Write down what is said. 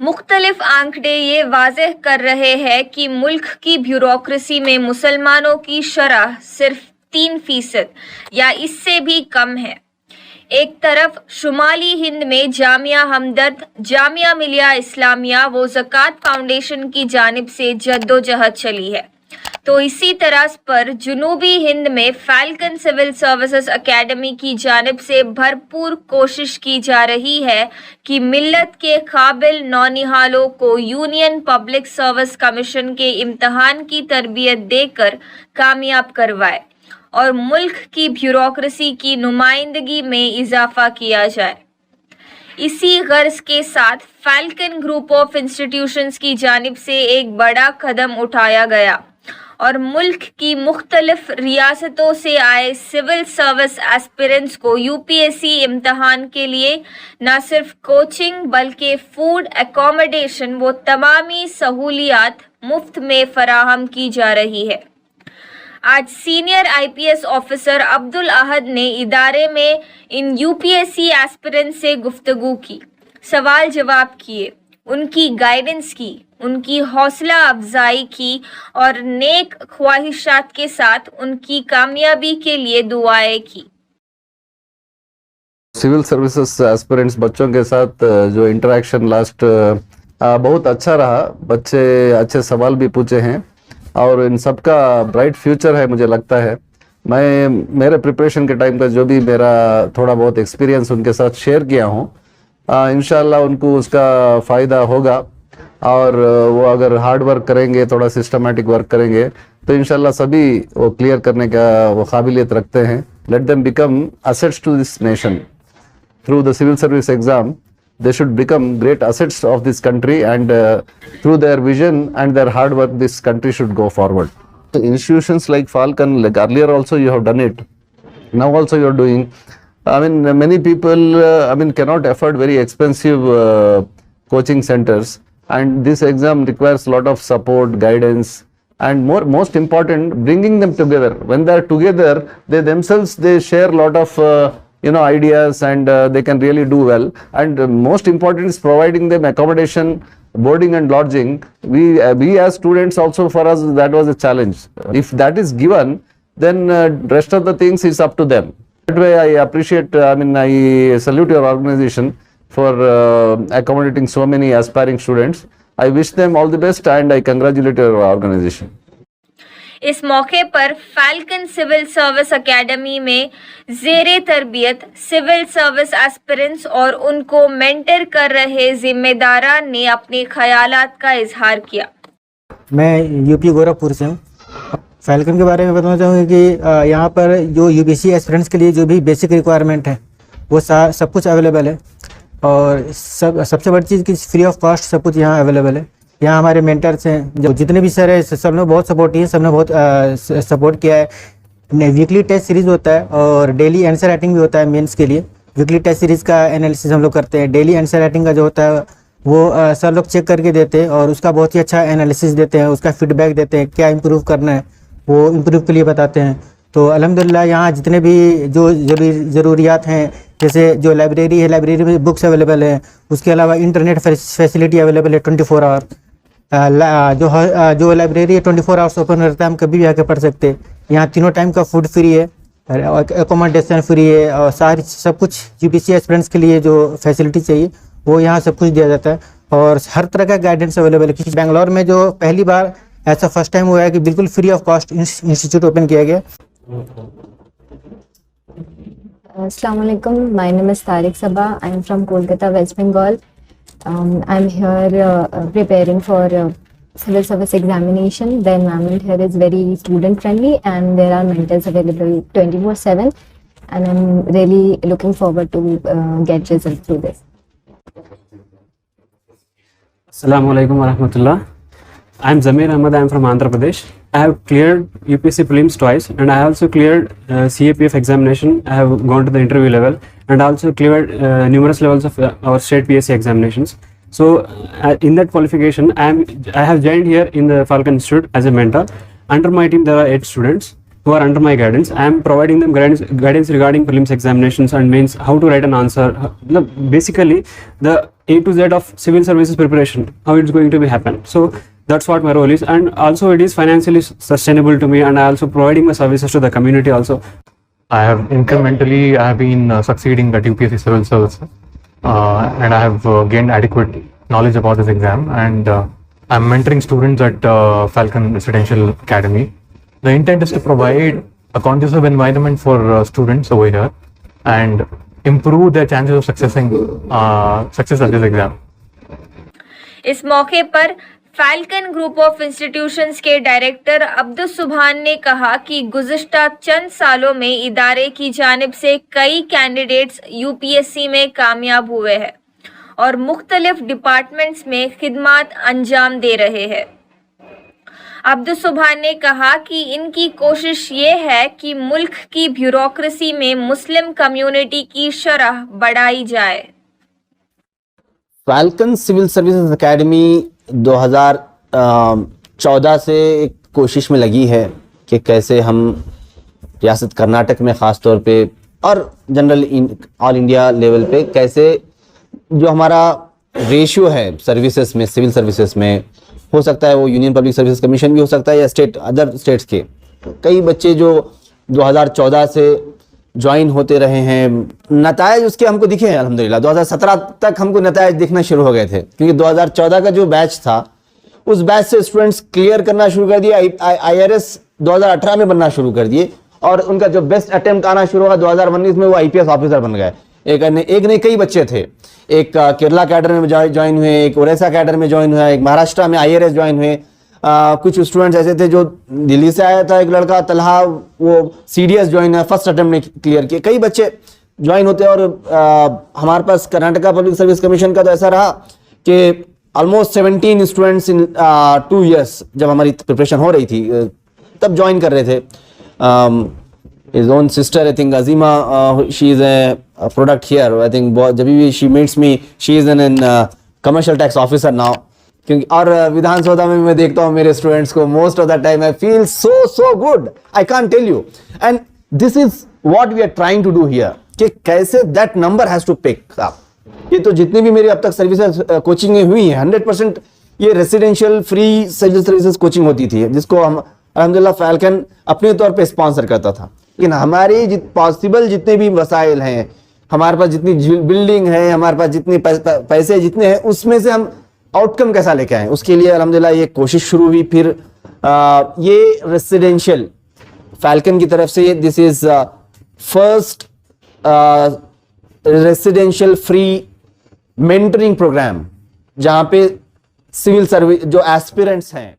मुख्तलिफ आंकड़े ये वाज़ेह कर रहे हैं कि मुल्क की ब्यूरोक्रेसी में मुसलमानों की शरह सिर्फ 3% या इससे भी कम है। एक तरफ शुमाली हिंद में जामिया हमदर्द, जामिया मिलिया इस्लामिया व ज़कात फाउंडेशन की जानिब से जद्दोजहद चली है, तो इसी तरह पर जुनूबी हिंद में फैल्कन सिविल सर्विसेज अकेडमी की जानिब से भरपूर कोशिश की जा रही है कि मिल्लत के काबिल नौनिहालों को यूनियन पब्लिक सर्विस कमीशन के इम्तहान की तरबियत देकर कामयाब करवाए और मुल्क की ब्यूरोक्रेसी की नुमाइंदगी में इजाफा किया जाए। इसी गर्ज के साथ फैल्कन ग्रुप ऑफ इंस्टीट्यूशंस की जानिब से एक बड़ा कदम उठाया गया और मुल्क की मुख्तलिफ रियासतों से आए सिविल सर्विस एस्पिरेंट्स को यूपीएससी इम्तहान के लिए न सिर्फ कोचिंग बल्कि फूड, एकोमोडेशन व तमामी सहूलियात मुफ्त में फराहम की जा रही है। आज सीनियर आईपीएस ऑफिसर अब्दुल अहद ने इदारे में इन यूपीएससी एस्पिरेंट्स से गुफ्तगू की, सवाल जवाब किए, उनकी गाइडेंस की, उनकी हौसला अफजाई की और नेक ख्वाहिशात के साथ उनकी कामयाबी के लिए दुआएं की। सिविल सर्विसेज एस्पिरेंट्स बच्चों के साथ जो इंटरेक्शन लास्ट बहुत अच्छा रहा। बच्चे अच्छे सवाल भी पूछे हैं और इन सब का ब्राइट फ्यूचर है मुझे लगता है। मैं मेरे प्रिपरेशन के टाइम का जो भी मेरा थोड़ा बहुत एक्सपीरियंस उनके साथ शेयर किया हूँ, इंशाल्लाह उनको उसका फ़ायदा होगा और वो अगर हार्ड वर्क करेंगे, थोड़ा सिस्टमेटिक वर्क करेंगे तो इंशाल्लाह सभी वो क्लियर करने का वो काबिलियत रखते हैं। Let them become assets to this nation through the civil service exam. They should become great assets of this country and through their vision and their hard work this country should go forward. So institutions like Falcon, like earlier also you have done it, now also you are doing. I mean many people cannot afford very expensive coaching centers, and this exam requires a lot of support, guidance, and most important, bringing them together. When they are together, they themselves they share a lot of ideas and they can really do well. And most important is providing them accommodation, boarding and lodging. We as students also, for us that was a challenge. If that is given, then rest of the things is up to them. That way I appreciate, I salute your organization for accommodating so many aspiring students. I wish them all the best and I congratulate your organization. इस मौके पर falcon civil service academy में ज़ेरे तरबियत civil service aspirants और उनको mentor कर रहे जिम्मेदारान ने अपने ख्यालात का इजहार किया। मैं यूपी गोरखपुर से हूँ। फैल्कन के बारे में बताना चाहूँगी कि यहाँ पर जो यूपीएससी एस्पिरेंट्स के लिए जो भी बेसिक रिक्वायरमेंट है वो सब कुछ अवेलेबल है और सबसे बड़ी चीज़ कि फ्री ऑफ कॉस्ट सब कुछ यहाँ अवेलेबल है। यहाँ हमारे मेंटर्स हैं, जो जितने भी सर है सब ने बहुत सपोर्ट किया, सब ने बहुत सपोर्ट किया है। वीकली टेस्ट सीरीज़ होता है और डेली आंसर राइटिंग भी होता है मेंस के लिए। वीकली टेस्ट सीरीज़ का एनालिसिस हम लोग करते हैं। डेली आंसर राइटिंग का जो होता है वो सर लोग चेक करके देते हैं और उसका बहुत ही अच्छा एनालिसिस देते हैं, उसका फीडबैक देते हैं, क्या इम्प्रूव करना है वो इम्प्रूव के लिए बताते हैं। तो अल्हम्दुलिल्लाह यहाँ जितने भी जो ज़रूरियात हैं, जैसे जो लाइब्रेरी है, लाइब्रेरी में बुक्स अवेलेबल है, उसके अलावा इंटरनेट फैसिलिटी अवेलेबल है 24 आवर। जो लाइब्रेरी है 24 आवर्स ओपन रहता है, हम कभी भी आके पढ़ सकते हैं। यहाँ तीनों टाइम का फूड फ्री है, एकोमोडेशन फ्री है और सब कुछ यूपीएससी एस्पिरेंट्स के लिए जो फैसिलिटी चाहिए वो यहाँ सब कुछ दिया जाता है और हर तरह का गाइडेंस अवेलेबल है। क्योंकि बेंगलोर में जो पहली बार ऐसा फर्स्ट टाइम हुआ है कि बिल्कुल free of cost institute open किया गया। Assalamu alaikum. My name is Tariq Sabah. I am from Kolkata, West Bengal. I'm here preparing for civil service examination. The environment here is very student friendly and there are mentors available 24/7 and I'm really looking forward to get results through this. Assalamu alaikum wa rahmatullah. I am Zamir Ahmad. I am from Andhra Pradesh. I have cleared UPSC prelims twice and I also cleared CAPF examination. I have gone to the interview level and also cleared numerous levels of our state PSC examinations. So in that qualification, I have joined here in the Falcon Institute as a mentor. Under my team there are 8 students who are under my guidance. I am providing them guidance regarding prelims examinations and means how to write an answer. Basically, the A to Z of civil services preparation, how it's going to be happen. So that's what my role is, and also it is financially sustainable to me, and I also providing my services to the community also. I have been succeeding at UPSC Civil Services, and I have gained adequate knowledge about this exam, and I'm mentoring students at Falcon Residential Academy. The intent is to provide a conducive environment for students over here and improve their chances of success at this exam. इस मौके पर falcon group of institutions के director Abdul सुभान ने कहा कि गुज़िश्ता चंद सालों में इदारे की जानिब से कई कैंडिडेट्स यूपीएससी में कामयाब हुए हैं और मुख्तलिफ डिपार्टमेंट्स में खिदमत अंजाम दे रहे हैं। अब्दुल सुभान ने कहा कि इनकी कोशिश ये है कि मुल्क की ब्यूरोक्रेसी में मुस्लिम कम्युनिटी की शरह बढ़ाई जाए। फैल्कन सिविल सर्विसेज एकेडमी 2014 से एक कोशिश में लगी है कि कैसे हम रियासत कर्नाटक में ख़ास तौर पे और जनरल ऑल इंडिया लेवल पे कैसे जो हमारा रेशियो है सर्विसेज में, सिविल सर्विसेज में, हो सकता है वो यूनियन पब्लिक सर्विस कमीशन भी हो सकता है या अदर स्टेट्स के कई बच्चे जो 2014 से ज्वाइन होते रहे हैं, नतायज उसके हमको दिखे हैं अल्हम्दुलिल्लाह। 2017 तक हमको नतायज दिखना शुरू हो गए थे, क्योंकि 2014 का जो बैच था उस बैच से स्टूडेंट्स क्लियर करना शुरू कर दिए, IRS 2018 में बनना शुरू कर दिए और उनका जो बेस्ट अटेम्प्ट आना शुरू हुआ 2019 में वो IPS ऑफिसर बन गए। एक नहीं कई बच्चे थे, एक केरला कैडर में ज्वाइन हुए, एक उड़ीसा कैडर में ज्वाइन हुआ, एक महाराष्ट्र में IRS ज्वाइन हुए। कुछ स्टूडेंट्स ऐसे थे जो दिल्ली से आया था, एक लड़का तलहा, वो CDS ज्वाइन है, फर्स्ट अटेम्प्ट में क्लियर किए। कई बच्चे ज्वाइन होते हैं और हमारे पास कर्नाटका पब्लिक सर्विस कमीशन का तो ऐसा रहा कि ऑलमोस्ट 17 स्टूडेंट्स इन 2 years जब हमारी प्रिपरेशन हो रही थी तब ज्वाइन कर रहे थे। His own sister, I think Azima, she is a product here. I think जब भी she meets me, she is an commercial tax officer now. क्योंकि और विधानसभा में मैं देखता हूँ मेरे स्टूडेंट्स को, most of the time I feel so good, I can't tell you, and this is what we are trying to do here कि कैसे that number has to pick up. ये तो जितनी भी मेरी अब तक सर्विसेज कोचिंग हुई है 100% ये रेसिडेंशियल फ्री सर्विसेज कोचिंग होती थी, जिसको हम अल्हम्दुलिल्लाह फैल्कन अपने तौर पे स्पॉन्सर करता था। लेकिन हमारे पॉसिबल जितने भी वसाइल हैं, हमारे पास जितनी बिल्डिंग है, हमारे पास जितने पैसे जितने हैं, उसमें से हम आउटकम कैसा लेके आए, उसके लिए अल्हम्दुलिल्लाह ये कोशिश शुरू हुई। फिर ये रेसिडेंशियल फैल्कन की तरफ से this is first residential free mentoring programme, जहाँ पे सिविल सर्विस जो एस्पिरेंट्स हैं